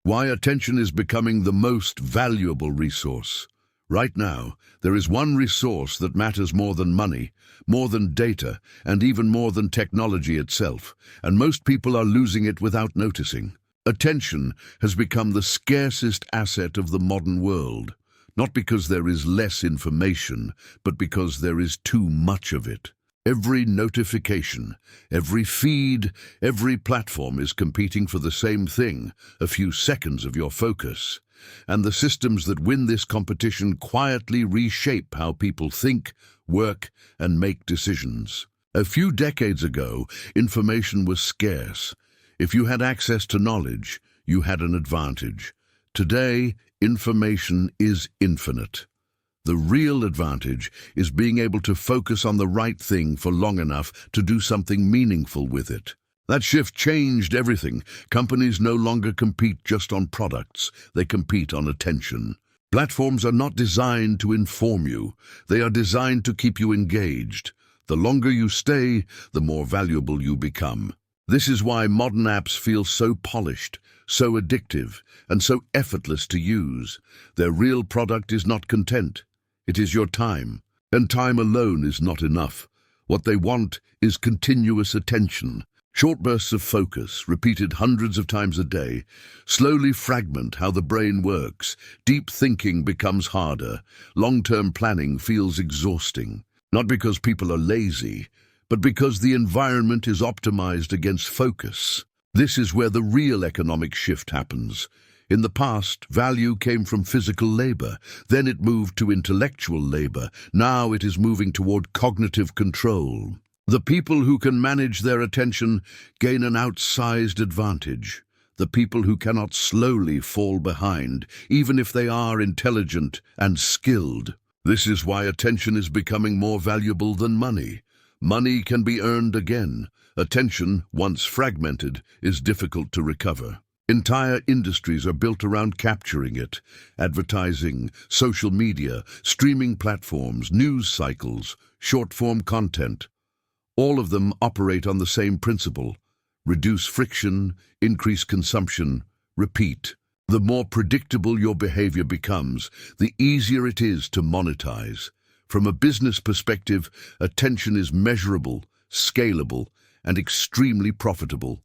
Why attention is becoming the most valuable resource. Right now, there is one resource that matters more than money, more than data, and even more than technology itself, and most people are losing it without noticing. Attention has become the scarcest asset of the modern world, not because there is less information, but because there is too much of it. Every notification, every feed, every platform is competing for the same thing, a few seconds of your focus. And the systems that win this competition quietly reshape how people think, work, and make decisions. A few decades ago, information was scarce. If you had access to knowledge, you had an advantage. Today, information is infinite. The real advantage is being able to focus on the right thing for long enough to do something meaningful with it. That shift changed everything. Companies no longer compete just on products, they compete on attention. Platforms are not designed to inform you, they are designed to keep you engaged. The longer you stay, the more valuable you become. This is why modern apps feel so polished, so addictive, and so effortless to use. Their real product is not content. It is your time, and time alone is not enough. What they want is continuous attention. Short bursts of focus, repeated hundreds of times a day, slowly fragment how the brain works. Deep thinking becomes harder. Long-term planning feels exhausting. Not because people are lazy, but because the environment is optimized against focus. This is where the real economic shift happens. In the past, value came from physical labor. Then it moved to intellectual labor. Now it is moving toward cognitive control. The people who can manage their attention gain an outsized advantage. The people who cannot slowly fall behind, even if they are intelligent and skilled. This is why attention is becoming more valuable than money. Money can be earned again. Attention, once fragmented, is difficult to recover. Entire industries are built around capturing it. Advertising, social media, streaming platforms, news cycles, short-form content. All of them operate on the same principle. Reduce friction, increase consumption, repeat. The more predictable your behavior becomes, the easier it is to monetize. From a business perspective, attention is measurable, scalable, and extremely profitable.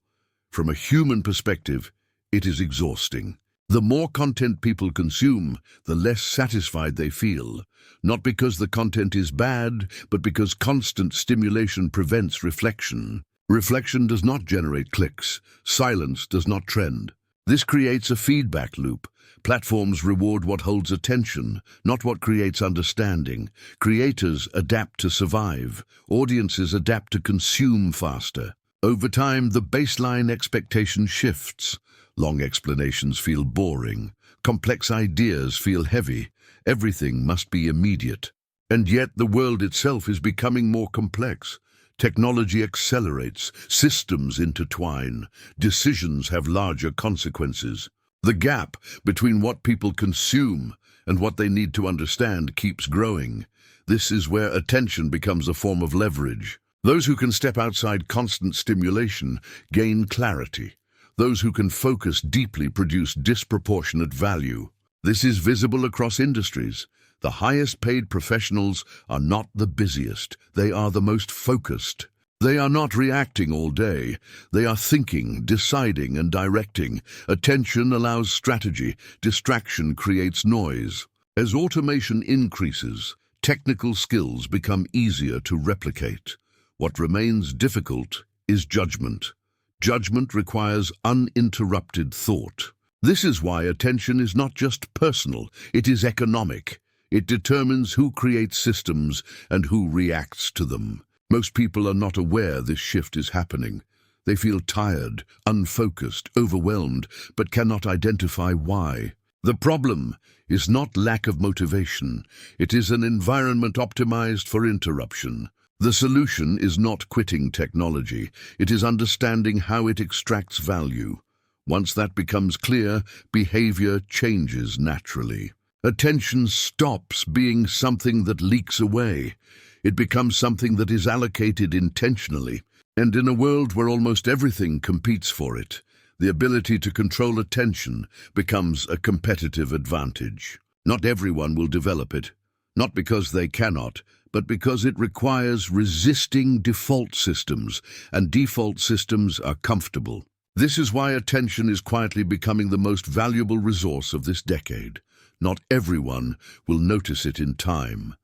From a human perspective, it is exhausting. The more content people consume, the less satisfied they feel. Not because the content is bad, but because constant stimulation prevents reflection. Reflection does not generate clicks. Silence does not trend. This creates a feedback loop. Platforms reward what holds attention, not what creates understanding. Creators adapt to survive. Audiences adapt to consume faster. Over time, the baseline expectation shifts. Long explanations feel boring. Complex ideas feel heavy. Everything must be immediate. And yet the world itself is becoming more complex. Technology accelerates, systems intertwine, decisions have larger consequences. The gap between what people consume and what they need to understand keeps growing. This is where attention becomes a form of leverage. Those who can step outside constant stimulation gain clarity. Those who can focus deeply produce disproportionate value. This is visible across industries. The highest paid professionals are not the busiest. They are the most focused. They are not reacting all day. They are thinking, deciding, and directing. Attention allows strategy. Distraction creates noise. As automation increases, technical skills become easier to replicate. What remains difficult is judgment. Judgment requires uninterrupted thought. This is why attention is not just personal, it is economic. It determines who creates systems and who reacts to them. Most people are not aware this shift is happening. They feel tired, unfocused, overwhelmed, but cannot identify why. The problem is not lack of motivation. It is an environment optimized for interruption. The solution is not quitting technology. It is understanding how it extracts value. Once that becomes clear, behavior changes naturally. Attention stops being something that leaks away. It becomes something that is allocated intentionally. And in a world where almost everything competes for it, The ability to control attention becomes a competitive advantage. Not everyone will develop it, not because they cannot, but because it requires resisting default systems, and default systems are comfortable. This is why attention is quietly becoming the most valuable resource of this decade. Not everyone will notice it in time,